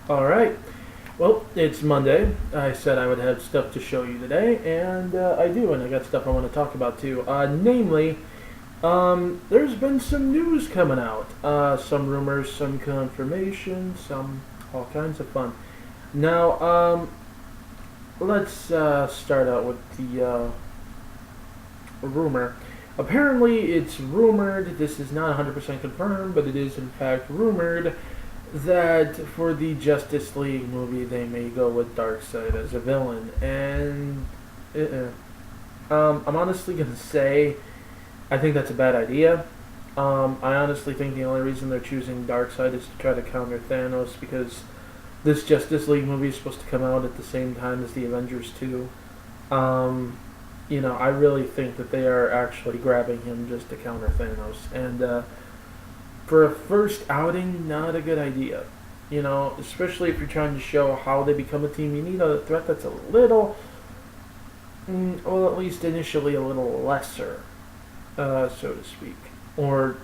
Alright. Well, it's Monday. I said I would have stuff to show you today, and I do, and I got stuff I want to talk about too. Namely, there's been some news coming out. Some rumors, some confirmation, some all kinds of fun. Now, let's start out with the rumor. Apparently, it's rumored, this is not 100% confirmed, but it is in fact rumored that for the Justice League movie they may go with Darkseid as a villain. And I'm honestly going to say I think that's a bad idea. I honestly think the only reason they're choosing Darkseid is to try to counter Thanos because this Justice League movie is supposed to come out at the same time as the Avengers 2. I really think that they are actually grabbing him just to counter Thanos. And for a first outing, not a good idea. Especially if you're trying to show how they become a team, you need a threat that's a little, well, at least initially a little lesser, so to speak. Or,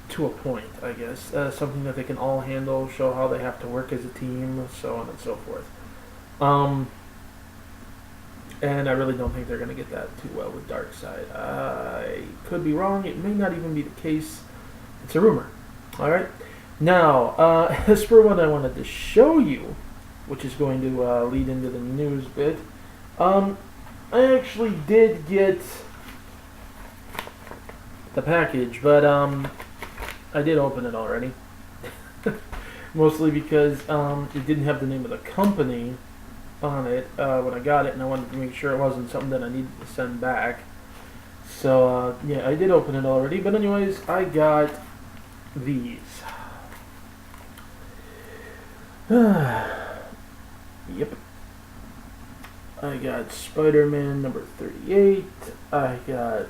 to a point, I guess. Something that they can all handle, show how they have to work as a team, so on and so forth. And I really don't think they're going to get that too well with Darkseid. I could be wrong. It may not even be the case. It's a rumor. All right. Now, as for what I wanted to show you, which is going to lead into the news bit, I actually did get the package, but I did open it already. Mostly because it didn't have the name of the company on it when I got it, and I wanted to make sure it wasn't something that I needed to send back. So, yeah, I did open it already. But anyways, I got these. Yep. I got Spider-Man number 38. I got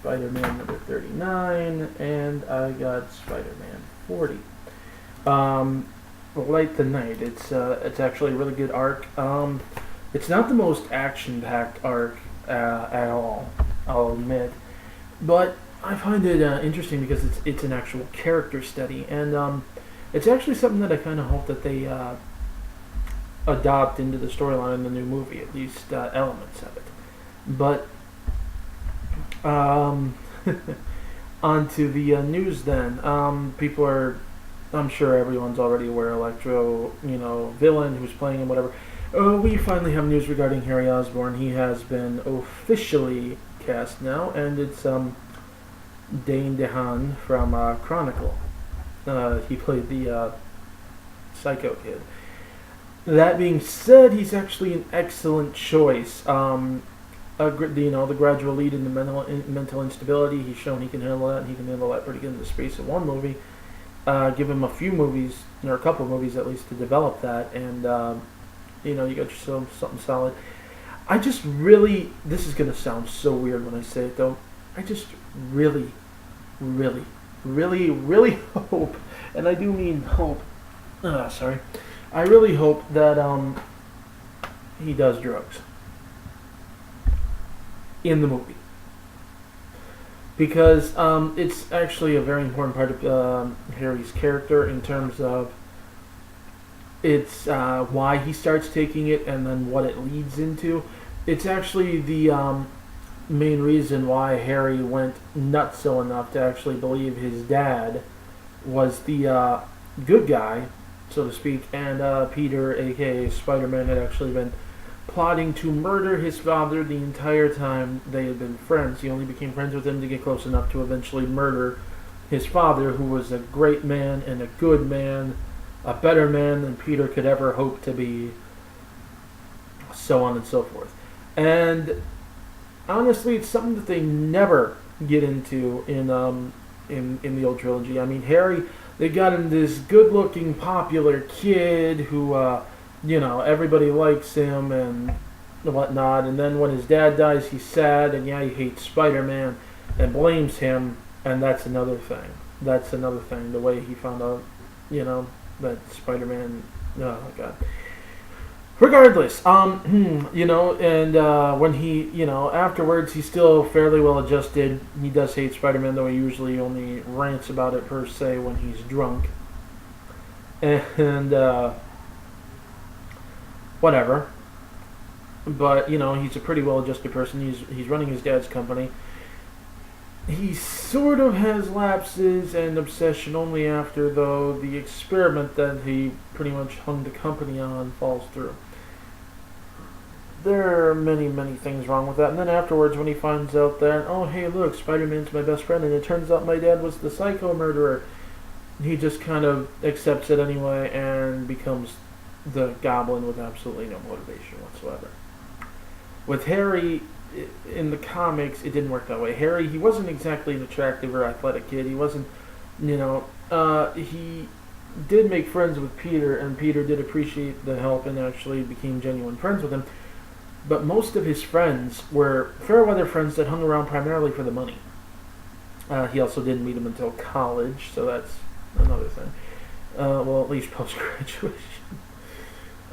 Spider-Man number 39. And I got Spider-Man 40. Light the Night. It's actually a really good arc. It's not the most action-packed arc at all, I'll admit, but I find it interesting because it's an actual character study, and it's actually something that I kind of hope that they adopt into the storyline in the new movie, at least elements of it. But onto the news then. People are I'm sure everyone's already aware Electro, villain who's playing him, whatever. We finally have news regarding Harry Osborn. He has been officially cast now, and it's Dane DeHaan from Chronicle. He played the Psycho Kid. That being said, he's actually an excellent choice. The gradual lead into mental instability. He's shown he can handle that, and he can handle that pretty good in the space of one movie. Give him a few movies, or a couple movies at least, to develop that, and you got yourself something solid. I just really, this is going to sound so weird when I say it though, I just really, really, really, really hope, and I do mean hope, sorry, I really hope that he does drugs in the movie. Because it's actually a very important part of Harry's character in terms of it's why he starts taking it and then what it leads into. It's actually the main reason why Harry went nutso enough to actually believe his dad was the good guy, so to speak, and Peter, aka Spider-Man, had actually been plotting to murder his father the entire time they had been friends. He only became friends with him to get close enough to eventually murder his father, who was a great man and a good man, a better man than Peter could ever hope to be, so on and so forth. And honestly, it's something that they never get into in the old trilogy. I mean, Harry, they got him this good-looking, popular kid who everybody likes him and whatnot, and then when his dad dies, he's sad, and yeah, he hates Spider-Man and blames him, and that's another thing. The way he found out, that Spider-Man, oh my god. Regardless, and when he, afterwards, he's still fairly well adjusted. He does hate Spider-Man, though he usually only rants about it per se when he's drunk. and whatever. But he's a pretty well-adjusted person. He's running his dad's company. He sort of has lapses and obsession only after, though, the experiment that he pretty much hung the company on falls through. There are many, many things wrong with that. And then afterwards, when he finds out that, oh, hey, look, Spider-Man's my best friend, and it turns out my dad was the psycho murderer, he just kind of accepts it anyway and becomes the Goblin with absolutely no motivation whatsoever. With Harry, in the comics, it didn't work that way. Harry, he wasn't exactly an attractive or athletic kid. He wasn't, he did make friends with Peter, and Peter did appreciate the help and actually became genuine friends with him. But most of his friends were fair weather friends that hung around primarily for the money. He also didn't meet him until college, so that's another thing. Well, at least post-graduation.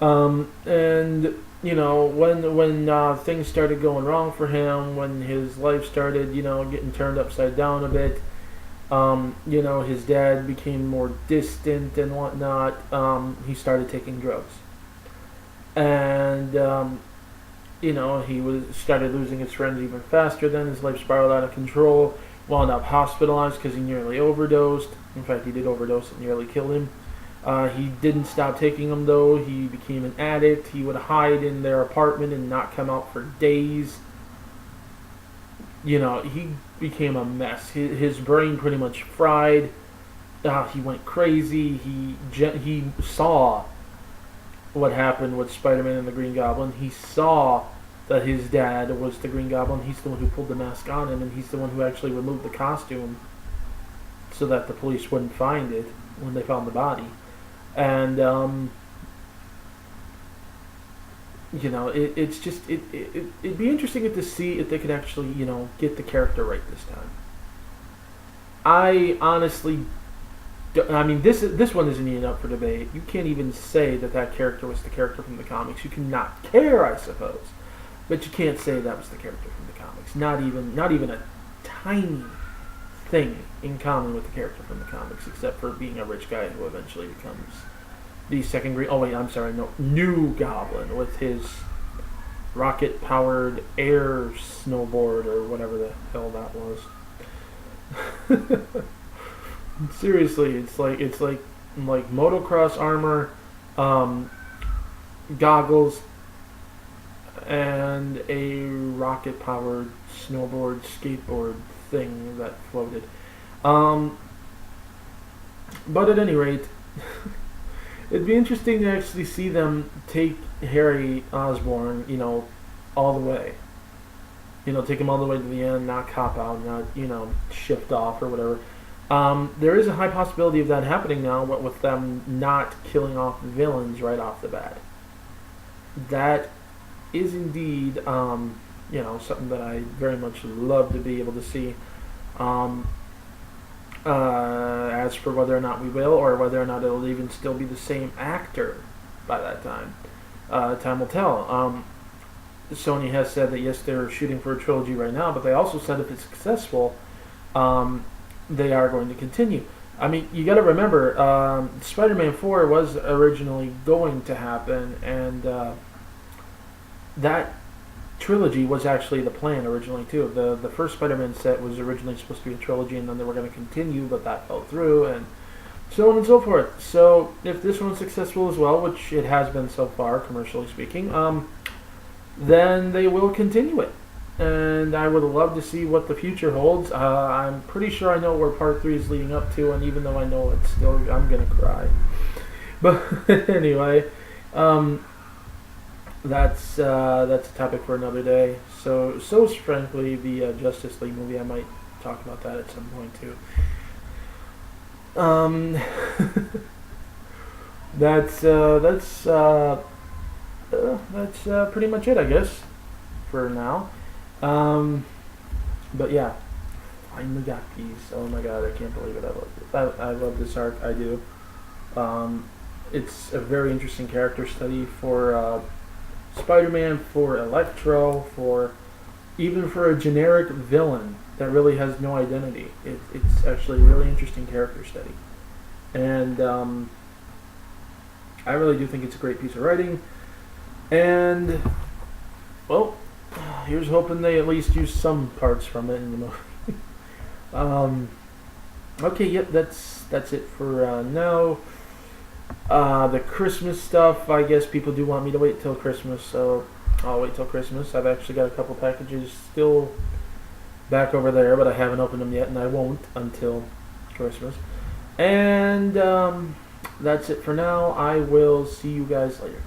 And when things started going wrong for him, when his life started, getting turned upside down a bit, his dad became more distant and whatnot. He started taking drugs, and he started losing his friends even faster. Then his life spiraled out of control. Wound up hospitalized because he nearly overdosed. In fact, he did overdose and nearly killed him. He didn't stop taking them, though. He became an addict. He would hide in their apartment and not come out for days. He became a mess. His brain pretty much fried. He went crazy. He saw what happened with Spider-Man and the Green Goblin. He saw that his dad was the Green Goblin. He's the one who pulled the mask on him, and he's the one who actually removed the costume so that the police wouldn't find it when they found the body. And it'd be interesting to see if they could actually get the character right this time. I honestly, this one isn't even up for debate. You can't even say that character was the character from the comics. You cannot care, I suppose, but you can't say that was the character from the comics. Not even a tiny thing in common with the character from the comics, except for being a rich guy who eventually becomes the second Green. Oh wait, I'm sorry, no, New Goblin with his rocket-powered air snowboard or whatever the hell that was. Seriously, it's like motocross armor, goggles, and a rocket-powered snowboard skateboard thing that floated. But at any rate, it'd be interesting to actually see them take Harry Osborn, all the way. Take him all the way to the end, not cop out, not, shift off or whatever. There is a high possibility of that happening now, but with them not killing off villains right off the bat. That is indeed, something that I very much love to be able to see. As for whether or not we will, or whether or not it'll even still be the same actor by that time, time will tell. Sony has said that yes, they're shooting for a trilogy right now, but they also said if it's successful, they are going to continue. I mean, you got to remember, Spider-Man 4 was originally going to happen, and that trilogy was actually the plan originally too. The first Spider-Man set was originally supposed to be a trilogy, and then they were going to continue, but that fell through, and so on and so forth. So if this one's successful as well, which it has been so far, commercially speaking, then they will continue it. And I would love to see what the future holds. I'm pretty sure I know where Part 3 is leading up to, and even though I know it's still, I'm going to cry. But anyway, that's a topic for another day. So frankly, the Justice League movie, I might talk about that at some point too. That's pretty much it, I guess, for now. But yeah, finally got peace. Oh my god, I can't believe it. I love it. I love this arc. I do. It's a very interesting character study for Spider-Man, for Electro, even for a generic villain that really has no identity. It's actually a really interesting character study. And I really do think it's a great piece of writing, and well, here's hoping they at least use some parts from it in the movie. um, okay, yep, that's it for now. The Christmas stuff, I guess people do want me to wait till Christmas, so I'll wait till Christmas. I've actually got a couple packages still back over there, but I haven't opened them yet, and I won't until Christmas. And that's it for now. I will see you guys later.